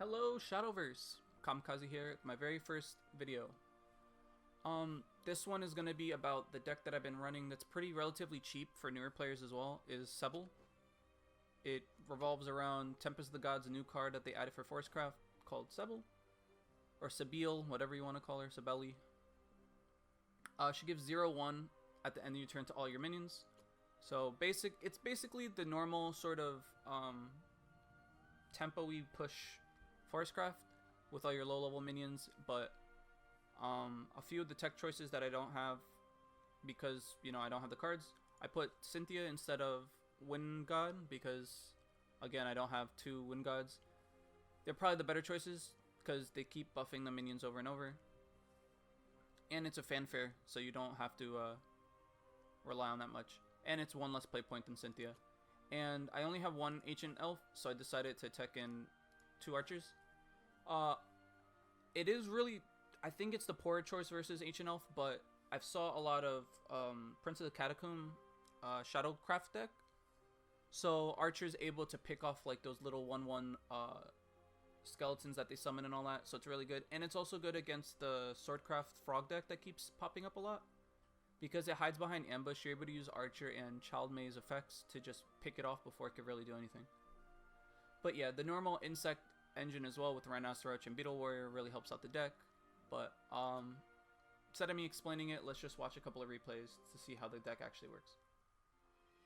Hello Shadowverse! Kamikaze here, my very first video. This one is going to be about the deck that I've been running that's pretty relatively cheap for newer players as well, is Cybele. It revolves around Tempest of the Gods, a new card that they added for Forestcraft called Cybele. Or Cybele, whatever you want to call her, Cybele. She gives 0-1 at the end of your turn to all your minions. So it's basically the normal sort of tempo-y push Forestcraft with all your low-level minions, but a few of the tech choices that I don't have because, you know, I don't have the cards. I put Cynthia instead of Wind God because, again, I don't have two Wind Gods. They're probably the better choices because they keep buffing the minions over and over. And it's a fanfare, so you don't have to rely on that much. And it's one less play point than Cynthia. And I only have one Ancient Elf, so I decided to tech in two archers. It is really, I think it's the poorer choice versus Ancient Elf, but I've saw a lot of Prince of the Catacomb Shadowcraft deck. So Archer's able to pick off like those little 1/1 skeletons that they summon and all that, so it's really good. And it's also good against the Swordcraft Frog deck that keeps popping up a lot. Because it hides behind ambush, you're able to use Archer and Child Maze effects to just pick it off before it could really do anything. But yeah, the normal insect engine as well with Rhinoceros and Beetle Warrior really helps out the deck. But instead of me explaining it, let's just watch a couple of replays to see how the deck actually works.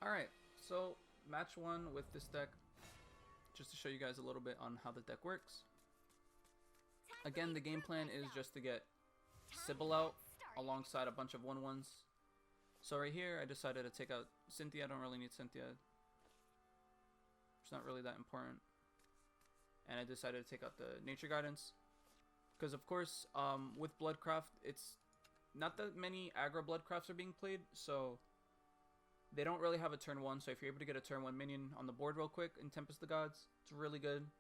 Alright, so match 1 with this deck, just to show you guys a little bit on how the deck works. Again, the game plan is just to get Cybele out alongside a bunch of 1/1s. So right here, I decided to take out Cynthia. I don't really need Cynthia. It's not really that important. And I decided to take out the Nature Guidance. Because of course, with Bloodcraft, it's not that many aggro Bloodcrafts are being played, so they don't really have a turn 1. So if you're able to get a turn 1 minion on the board real quick in Tempest of the Gods, it's really good.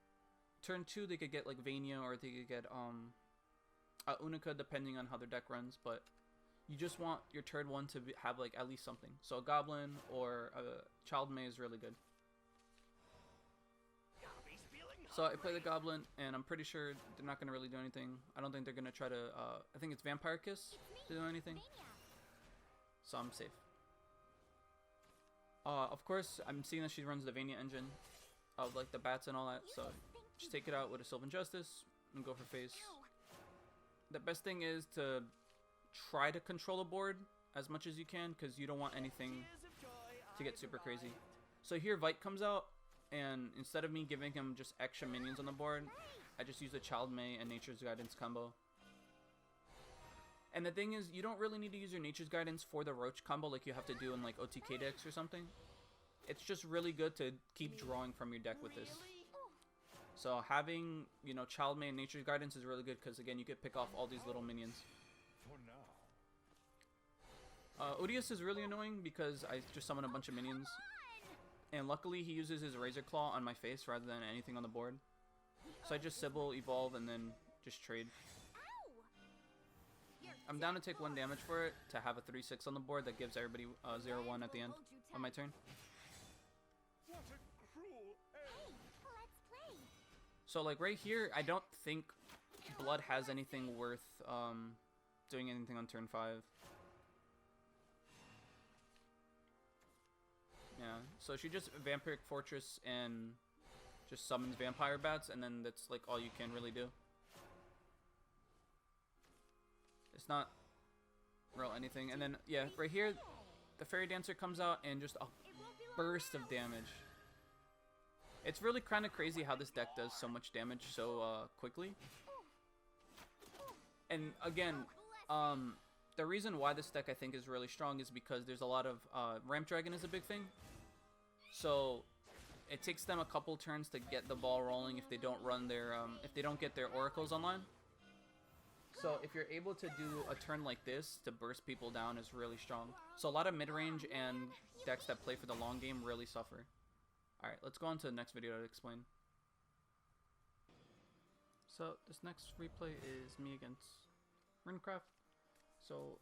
Turn 2, they could get like Vania, or they could get Unica, depending on how their deck runs, but you just want your turn 1 to have like at least something. So a Goblin or a Child May is really good. So I play the Goblin, and I'm pretty sure they're not going to really do anything. I don't think they're going to try to, I think it's Vampire Kiss to do anything. So I'm safe. Of course, I'm seeing that she runs the Vania engine of like the bats and all that, so just take it out with a Sylvan Justice and go for face. The best thing is to try to control the board as much as you can, because you don't want anything to get super crazy. So here Vite comes out, and instead of me giving him just extra minions on the board, I just use the Child May and Nature's Guidance combo. And the thing is, you don't really need to use your Nature's Guidance for the Roach combo like you have to do in like OTK decks or something. It's just really good to keep drawing from your deck with this. So having, you know, Child May and Nature's Guidance is really good because, again, you could pick off all these little minions. Odious is really annoying because I just summon a bunch of minions. And luckily he uses his Razor Claw on my face rather than anything on the board. So I just Cybele, evolve, and then just trade. I'm down to take 1 damage for it to have a 3/6 on the board that gives everybody 0-1 at the end of my turn. So like right here, I don't think Blood has anything worth doing anything on turn 5. Yeah, so she just Vampiric Fortress and just summons Vampire Bats, and then that's like all you can really do. It's not real anything. And then, yeah, right here, the Fairy Dancer comes out and just a burst of damage. It's really kind of crazy how this deck does so much damage so quickly. And again, the reason why this deck I think is really strong is because there's a lot of Ramp Dragon is a big thing. So it takes them a couple turns to get the ball rolling if they don't run their if they don't get their oracles online. So if you're able to do a turn like this to burst people down is really strong. So a lot of mid-range and decks that play for the long game really suffer. Alright, let's go on to the next video to explain. So this next replay is me against Runecraft. So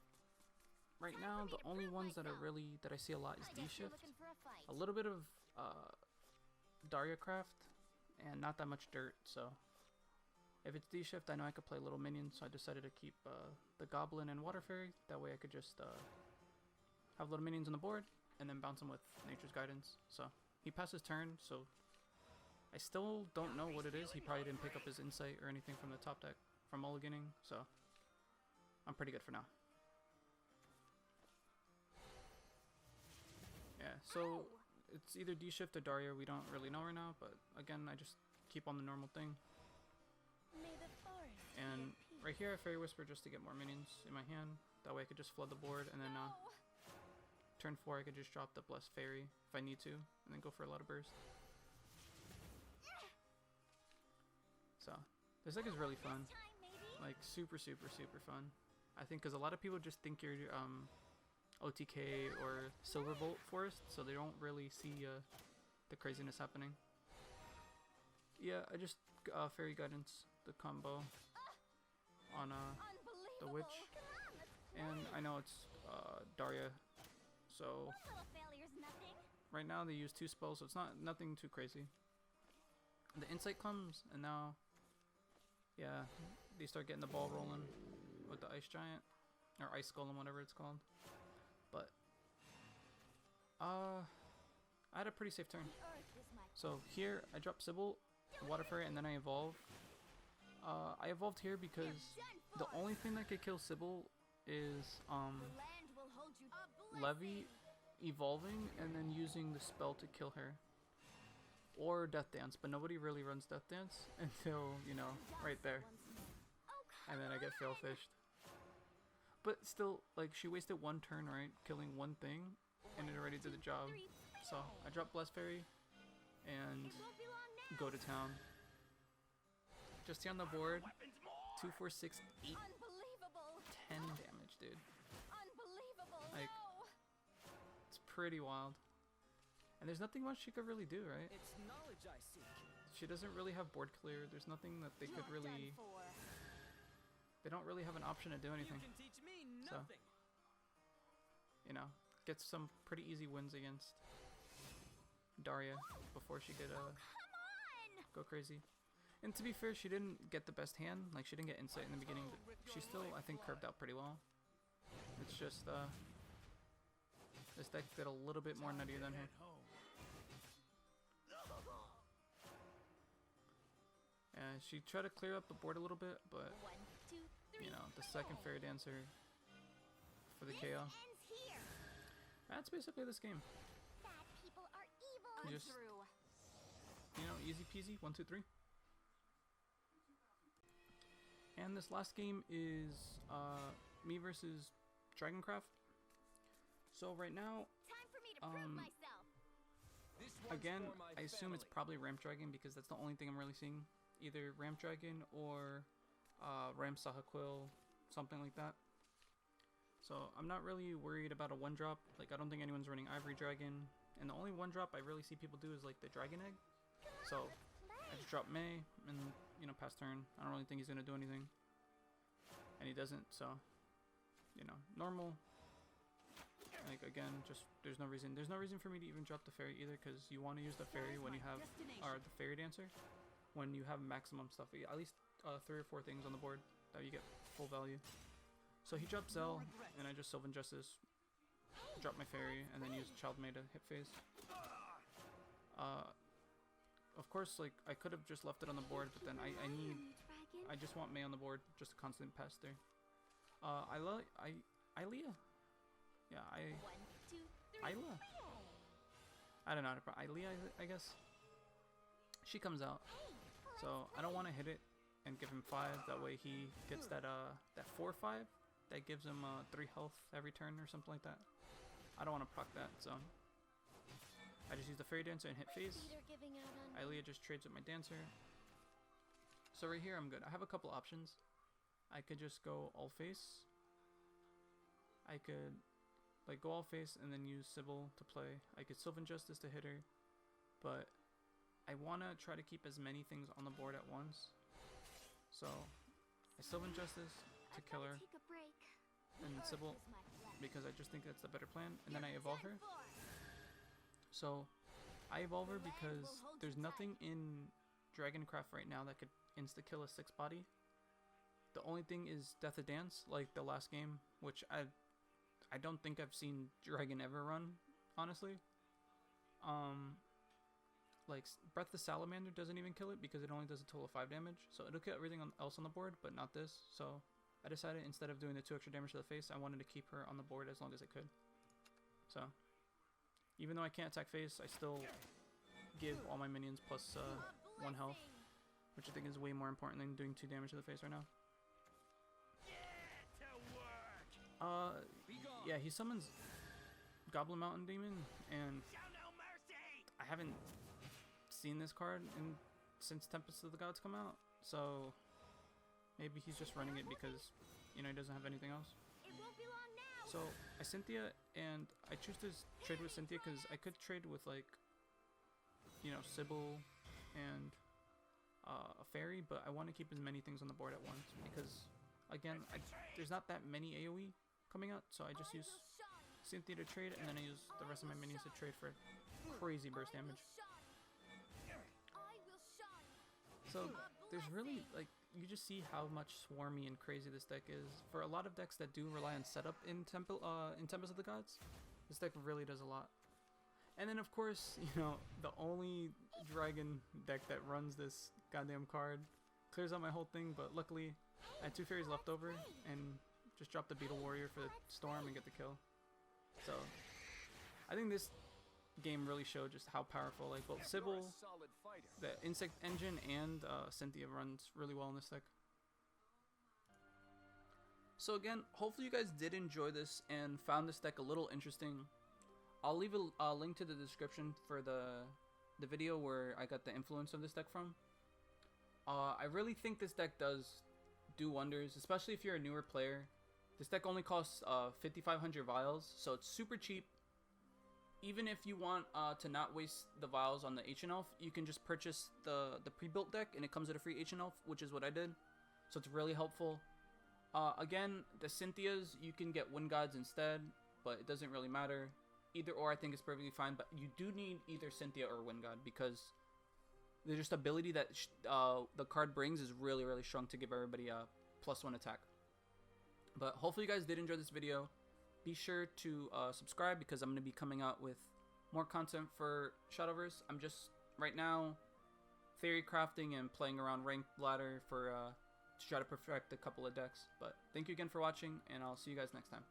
right now the only ones that I see a lot is D-Shift, a little bit of Dariacraft, and not that much dirt, so If it's D shift, I know I could play little minions, so I decided to keep the Goblin and Water Fairy. That way I could just have little minions on the board and then bounce them with Nature's Guidance. So he passed his turn, so I still don't know what it is. He probably didn't pick up his Insight or anything from the top deck from mulliganing, so I'm pretty good for now. Yeah, so it's either D shift or Daria. We don't really know right now, but again, I just keep on the normal thing. And right here I Fairy Whisper just to get more minions in my hand. That way I could just flood the board, and then turn 4 I could just drop the Blessed Fairy if I need to, and then go for a lot of burst. So this deck is really fun, like super fun. I think because a lot of people just think you're OTK or Silverbolt Forest, so they don't really see the craziness happening. Yeah, I just Fairy Guidance the combo on the Witch, and I know it's Daria, so right now they use 2 spells, so it's nothing too crazy. The Insight comes, and now yeah, they start getting the ball rolling with the Ice Giant or Ice Golem, whatever it's called. But I had a pretty safe turn. So here I drop Cybele, Water Fairy, and then I evolve. I evolved here because the only thing that could kill Cybele is Levy evolving and then using the spell to kill her, or Death Dance, but nobody really runs Death Dance until, you know, right there, and then I get fail fished. But still, like, she wasted 1 turn, right, killing 1 thing, and it already did the job. So I drop Blessed Fairy and go to town. Just here on the board, 2, 4, 6, 8, 10 damage, dude. Like, it's pretty wild. And there's nothing much she could really do, right? It's knowledge I seek. She doesn't really have board clear. There's nothing that they could really... They don't really have an option to do anything. You can teach me so, nothing. you know, get some pretty easy wins against Daria before she could go crazy. And to be fair, she didn't get the best hand. Like, she didn't get Insight in the beginning, but she still, I think, curved out pretty well. It's just, this deck did a little bit more nutty than her. And she tried to clear up the board a little bit, but, you know, the second Fairy Dancer for the KO. That's basically this game. Just, you know, easy peasy, 1, 2, 3. And this last game is me versus Dragoncraft. So right now, again, I assume it's probably Ramp Dragon because that's the only thing I'm really seeing. Either Ramp Dragon or Ramp Sahaquil, something like that. So I'm not really worried about a 1-drop. Like, I don't think anyone's running Ivory Dragon. And the only 1-drop I really see people do is like the Dragon Egg. So I just drop May and, you know, pass turn. I don't really think he's gonna do anything, and he doesn't. So, you know, normal. Like, again, just there's no reason for me to even drop the Fairy either, because you want to use the Fairy when you have the Fairy Dancer when you have maximum stuff. At least 3 or 4 things on the board that you get full value. So he dropped Zell, and I just Sylvan Justice, drop my Fairy, and then use Child May to hit phase. Of course, like, I could have just left it on the board, but then I just want May on the board, just a constant pass through. Ilea? Yeah, Isla? I don't know how to pronounce Ilea, I guess. She comes out, so I don't want to hit it and give him 5, that way he gets that 4/5, that gives him 3 health every turn or something like that. I don't want to proc that, so I just use the Fairy Dancer and hit phase. Ilea just trades with my Dancer. So right here I'm good. I have a couple options. I could just go all face. I could like go all face and then use Cybele to play. I could Sylvan Justice to hit her, but I want to try to keep as many things on the board at once. So I Sylvan Justice to kill her, and Cybele because I just think that's the better plan, and then I evolve her. So I evolve her because there's nothing in Dragoncraft right now that could insta-kill a 6 body. The only thing is Death of Dance, like the last game, which I don't think I've seen Dragon ever run, honestly. Like Breath of Salamander doesn't even kill it because it only does a total of 5 damage. So it'll kill everything else on the board, but not this. So I decided instead of doing the 2 extra damage to the face, I wanted to keep her on the board as long as I could. So even though I can't attack face, I still give all my minions plus 1 health, which I think is way more important than doing 2 damage to the face right now. Yeah, he summons Goblin Mountain Demon, and I haven't seen this card since Tempest of the Gods come out, so maybe he's just running it because, you know, he doesn't have anything else. So I Cynthia, and I choose to trade with Cynthia because I could trade with, like, you know, Cybele and a fairy, but I want to keep as many things on the board at once because, again, there's not that many AoE coming out, so I just use Cynthia to trade, and then I use the rest of my minions to trade for crazy burst damage. So there's really, like, you just see how much swarmy and crazy this deck is. For a lot of decks that do rely on setup in Tempest of the Gods, this deck really does a lot. And then of course, you know, the only dragon deck that runs this goddamn card clears out my whole thing, but luckily I had 2 fairies left over and just dropped the Beetle Warrior for the storm and get the kill. So I think this game really showed just how powerful, like, both Cybele, the Insect Engine, and Cynthia runs really well in this deck. So again, hopefully you guys did enjoy this and found this deck a little interesting. I'll leave a link to the description for the video where I got the influence of this deck from. I really think this deck does do wonders, especially if you're a newer player. This deck only costs 5,500 vials, so it's super cheap. Even if you want to not waste the vials on the Ancient Elf, you can just purchase the pre-built deck, and it comes with a free Ancient Elf, which is what I did. So it's really helpful. Again, the Cynthias, you can get Wind Gods instead, but it doesn't really matter. Either or I think is perfectly fine, but you do need either Cynthia or Wind God because the just ability that the card brings is really, really strong to give everybody a +1 attack. But hopefully you guys did enjoy this video. Be sure to subscribe because I'm going to be coming out with more content for Shadowverse. I'm just, right now, theory crafting and playing around ranked ladder for to try to perfect a couple of decks. But thank you again for watching, and I'll see you guys next time.